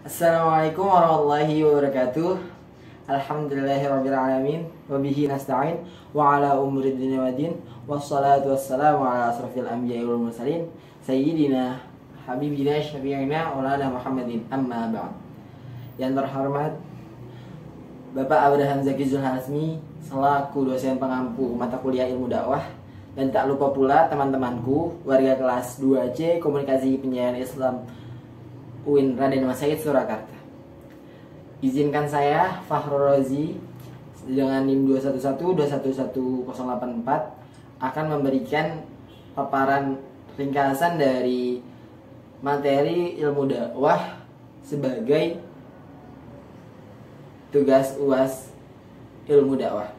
Assalamualaikum warahmatullahi wabarakatuh. Alhamdulillahirrabbilalamin. Wabihi nasta'in. Wa ala umuri dunia wa din. Wassalatu wassalamu ala asrafil anbiya wal mursalin Sayyidina Habibina Syafi'ina Maulana Muhammadin. Amma ba'd. Yang terhormat Bapak Abraham Zaki Zulhasmi selaku dosen pengampu mata kuliah ilmu dakwah, dan tak lupa pula teman-temanku warga kelas 2C Komunikasi Penyiaran Islam UIN Raden Mas Said Surakarta. Izinkan saya Fakhrul Razi dengan NIM 211211084 akan memberikan paparan ringkasan dari materi ilmu dakwah sebagai tugas UAS ilmu dakwah.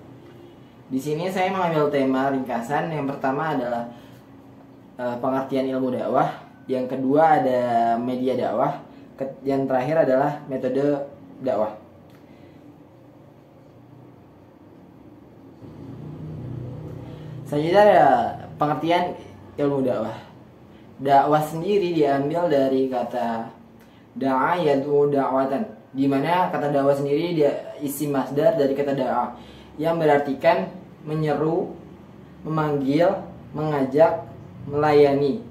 Di sini saya mengambil tema ringkasan. Yang pertama adalah pengertian ilmu dakwah, yang kedua ada media dakwah, yang terakhir adalah metode dakwah. Selanjutnya ada pengertian ilmu dakwah. Dakwah sendiri diambil dari kata da'a yad'u da'watan, di mana kata dakwah sendiri dia isi masdar dari kata da'a yang berartikan menyeru, memanggil, mengajak, melayani,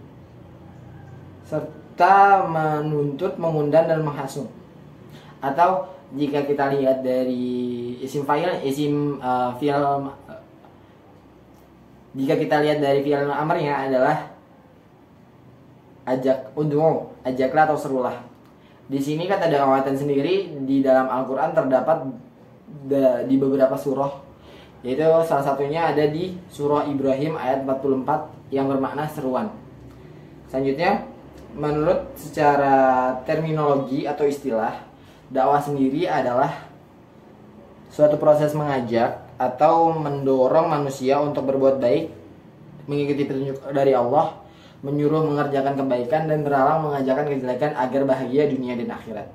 serta menuntut, mengundang, dan menghasut. Atau jika kita lihat dari jika kita lihat dari fi'il amarnya adalah ajak, ud'u, ajaklah atau serulah. Di sini kata da'watan sendiri di dalam Al-Quran terdapat di beberapa surah, yaitu salah satunya ada di surah Ibrahim ayat 44 yang bermakna seruan. Selanjutnya, menurut secara terminologi atau istilah, dakwah sendiri adalah suatu proses mengajak atau mendorong manusia untuk berbuat baik, mengikuti petunjuk dari Allah, menyuruh mengerjakan kebaikan, dan berhalang mengajarkan kejelekan agar bahagia dunia dan akhirat.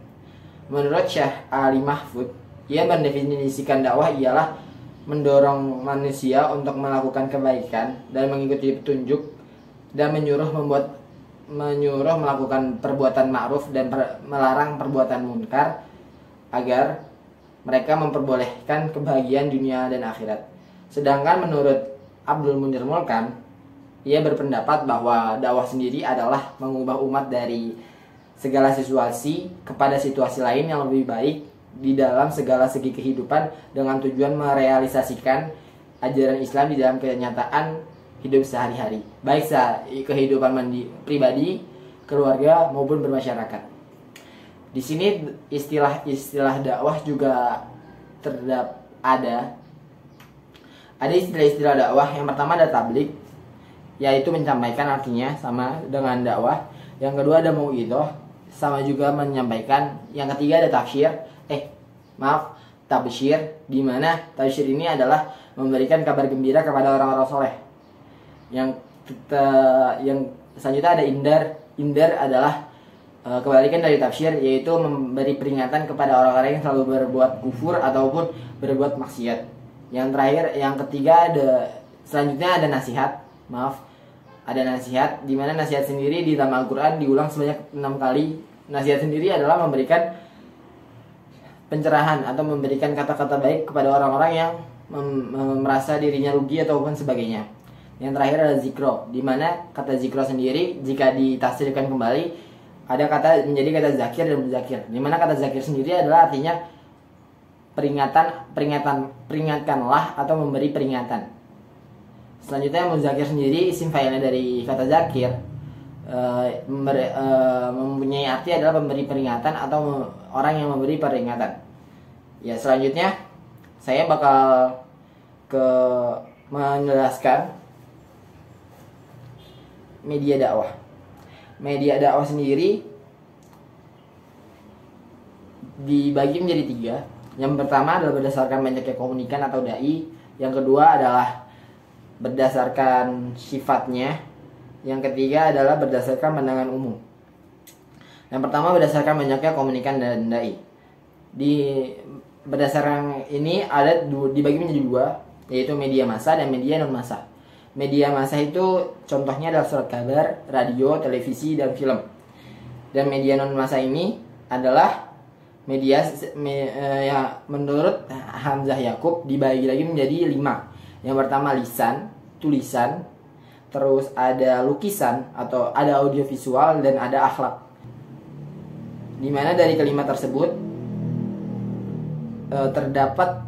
Menurut Syekh Ali Mahfud, ia mendefinisikan dakwah ialah mendorong manusia untuk melakukan kebaikan dan mengikuti petunjuk, dan menyuruh melakukan perbuatan ma'ruf dan melarang perbuatan munkar agar mereka memperbolehkan kebahagiaan dunia dan akhirat. Sedangkan menurut Abdul Munir Mulkan, ia berpendapat bahwa dakwah sendiri adalah mengubah umat dari segala situasi kepada situasi lain yang lebih baik di dalam segala segi kehidupan, dengan tujuan merealisasikan ajaran Islam di dalam kenyataan hidup sehari-hari, baik kehidupan pribadi, keluarga, maupun bermasyarakat. Di sini istilah dakwah juga ada istilah-istilah dakwah. Yang pertama ada tablik, yaitu menyampaikan, artinya sama dengan dakwah. Yang kedua ada mau'idhah, sama juga menyampaikan. Yang ketiga ada tabsyir, di mana tabsyir ini adalah memberikan kabar gembira kepada orang-orang soleh. Yang selanjutnya ada indar. Indar adalah kebalikan dari tafsir, yaitu memberi peringatan kepada orang-orang yang selalu berbuat kufur ataupun berbuat maksiat. Yang terakhir, yang ketiga selanjutnya ada nasihat. Ada nasihat, di mana nasihat sendiri di dalam Al-Quran diulang sebanyak 6 kali. Nasihat sendiri adalah memberikan pencerahan atau memberikan kata-kata baik kepada orang-orang yang merasa dirinya rugi ataupun sebagainya. Yang terakhir adalah zikro, di mana kata zikro sendiri jika ditafsirkan kembali ada kata menjadi kata zakir dan muzakir, di mana kata zakir sendiri adalah artinya peringatkanlah atau memberi peringatan. Selanjutnya muzakir sendiri isim fa'ilnya dari kata zakir, mempunyai arti adalah pemberi peringatan atau orang yang memberi peringatan. Ya, selanjutnya saya bakal menjelaskan media dakwah. Media dakwah sendiri dibagi menjadi 3. Yang pertama adalah berdasarkan banyaknya komunikan atau dai. Yang kedua adalah berdasarkan sifatnya. Yang ketiga adalah berdasarkan pandangan umum. Yang pertama berdasarkan banyaknya komunikan dan dai. Berdasarkan ini dibagi menjadi 2, yaitu media massa dan media non massa. Media massa itu contohnya adalah surat kabar, radio, televisi, dan film. Dan media non massa ini adalah Ya, menurut Hamzah Yakub dibagi lagi menjadi 5. Yang pertama lisan, tulisan, terus ada lukisan atau ada audiovisual, dan ada akhlak. Dimana dari kelima tersebut terdapat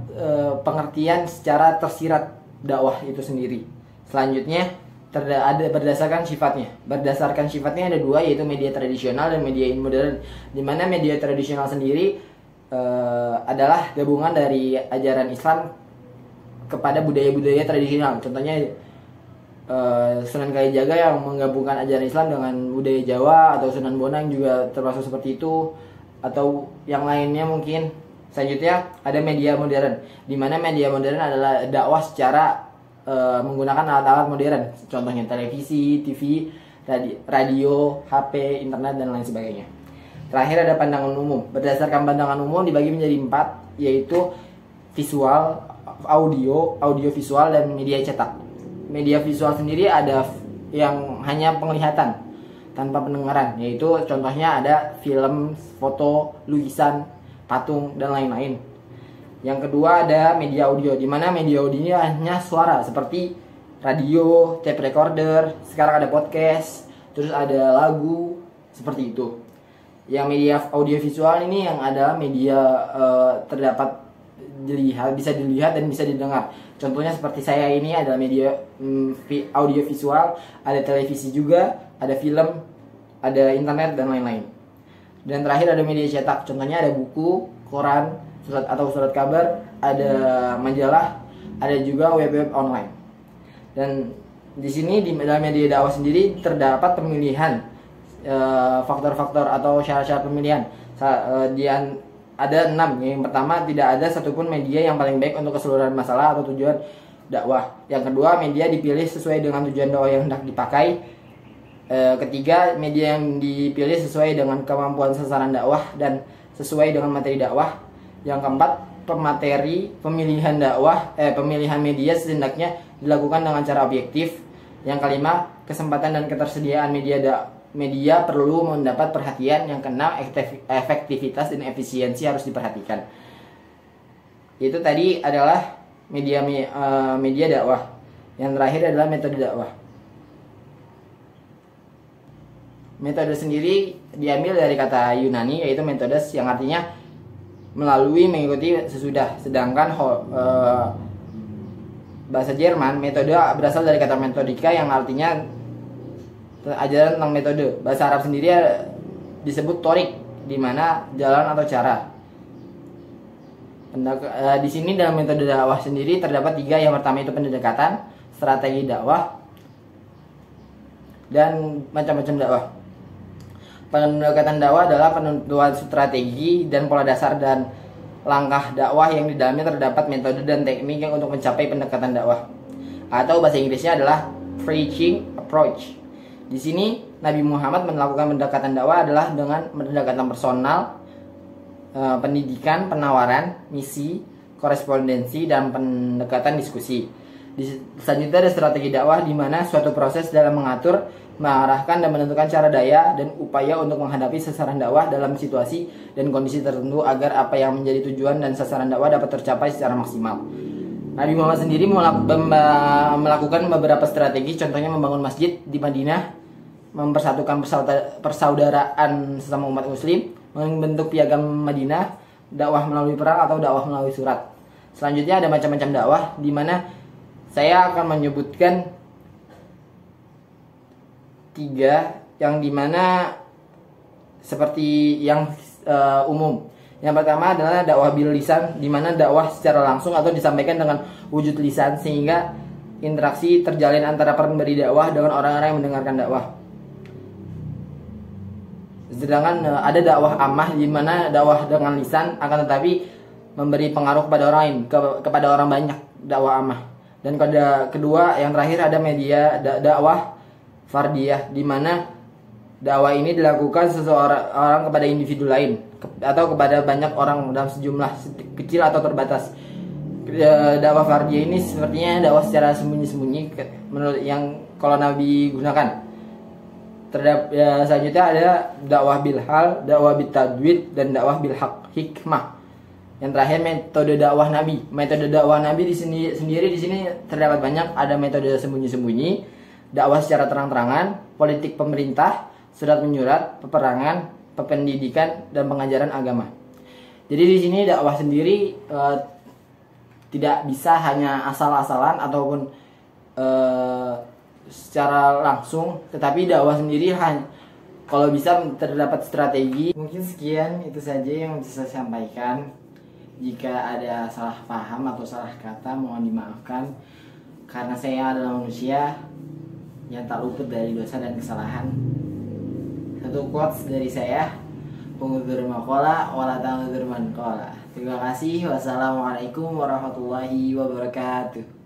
pengertian secara tersirat dakwah itu sendiri. Selanjutnya ada berdasarkan sifatnya. Berdasarkan sifatnya ada 2, yaitu media tradisional dan media modern. Dimana media tradisional sendiri adalah gabungan dari ajaran Islam kepada budaya-budaya tradisional. Contohnya Sunan Kalijaga yang menggabungkan ajaran Islam dengan budaya Jawa, atau Sunan Bonang juga termasuk seperti itu, atau yang lainnya mungkin. Selanjutnya ada media modern, di mana media modern adalah dakwah secara menggunakan alat-alat modern, contohnya televisi, TV, radio, HP, internet, dan lain sebagainya. Terakhir ada pandangan umum. Berdasarkan pandangan umum dibagi menjadi 4, yaitu visual, audio visual, dan media cetak. Media visual sendiri ada yang hanya penglihatan tanpa pendengaran, yaitu contohnya ada film, foto, lukisan, patung, dan lain-lain. Yang kedua ada media audio, di mana media audio ini hanya suara seperti radio, tape recorder, sekarang ada podcast, terus ada lagu, seperti itu. Yang media audio visual ini yang adalah media terdapat bisa dilihat dan bisa didengar. Contohnya seperti saya ini adalah media audio visual, ada televisi juga, ada film, ada internet, dan lain-lain. Dan terakhir ada media cetak, contohnya ada buku, koran, surat kabar, ada majalah, ada juga web online. Dan di sini di dalam media dakwah sendiri terdapat pemilihan faktor-faktor atau syarat-syarat pemilihan. Ada 6. Yang pertama, tidak ada satupun media yang paling baik untuk keseluruhan masalah atau tujuan dakwah. Yang kedua, media dipilih sesuai dengan tujuan dakwah yang hendak dipakai. Ketiga, media yang dipilih sesuai dengan kemampuan sasaran dakwah dan sesuai dengan materi dakwah. Yang keempat, pemilihan media setidaknya dilakukan dengan cara objektif. Yang kelima, kesempatan dan ketersediaan media perlu mendapat perhatian. Yang keenam, efektivitas dan efisiensi harus diperhatikan. Itu tadi adalah media dakwah. Yang terakhir adalah metode dakwah. Metode sendiri diambil dari kata Yunani, yaitu metodes, yang artinya melalui, mengikuti, sesudah. Sedangkan bahasa Jerman, metode berasal dari kata metodika yang artinya ajaran tentang metode. Bahasa Arab sendiri disebut torik, di mana jalan atau cara. Di sini dalam metode dakwah sendiri terdapat 3. Yang pertama itu pendekatan, strategi dakwah, dan macam-macam dakwah. Pendekatan dakwah adalah penentuan strategi dan pola dasar dan langkah dakwah yang di dalamnya terdapat metode dan teknik yang untuk mencapai pendekatan dakwah. Atau bahasa Inggrisnya adalah preaching approach. Di sini Nabi Muhammad melakukan pendekatan dakwah adalah dengan pendekatan personal, pendidikan, penawaran, misi, korespondensi, dan pendekatan diskusi. Selanjutnya ada strategi dakwah, di mana suatu proses dalam mengatur, mengarahkan, dan menentukan cara daya dan upaya untuk menghadapi sasaran dakwah dalam situasi dan kondisi tertentu agar apa yang menjadi tujuan dan sasaran dakwah dapat tercapai secara maksimal. Nabi Muhammad sendiri melakukan beberapa strategi, contohnya membangun masjid di Madinah, mempersatukan persaudaraan sesama umat muslim, membentuk piagam Madinah, dakwah melalui perang atau dakwah melalui surat. Selanjutnya ada macam-macam dakwah, di mana saya akan menyebutkan 3 yang dimana seperti yang umum. Yang pertama adalah dakwah bil lisan, di mana dakwah secara langsung atau disampaikan dengan wujud lisan, sehingga interaksi terjalin antara pemberi dakwah dengan orang-orang yang mendengarkan dakwah. Sedangkan ada dakwah ammah, di mana dakwah dengan lisan akan tetapi memberi pengaruh kepada orang lain, kepada orang banyak, dakwah ammah. Dan kedua, yang terakhir ada media dakwah fardiyah, di mana dakwah ini dilakukan seseorang kepada individu lain atau kepada banyak orang dalam sejumlah kecil atau terbatas. Dakwah fardiyah ini sepertinya dakwah secara sembunyi-sembunyi menurut yang kalau Nabi gunakan. Terhadap ya, selanjutnya ada dakwah bil hal, dakwah bil tadwid, dan dakwah bil hikmah. Yang terakhir metode dakwah Nabi. Metode dakwah Nabi di sini sendiri di sini terdapat banyak. Ada metode sembunyi-sembunyi, dakwah secara terang-terangan, politik pemerintah, surat menyurat, peperangan, pendidikan, dan pengajaran agama. Jadi di sini dakwah sendiri tidak bisa hanya asal-asalan ataupun secara langsung, tetapi dakwah sendiri kalau bisa terdapat strategi. Mungkin sekian itu saja yang bisa saya sampaikan. Jika ada salah paham atau salah kata mohon dimaafkan, karena saya adalah manusia yang tak luput dari dosa dan kesalahan. Satu quotes dari saya, pengudur maqala wala tangudur man qala. Terima kasih. Wassalamualaikum warahmatullahi wabarakatuh.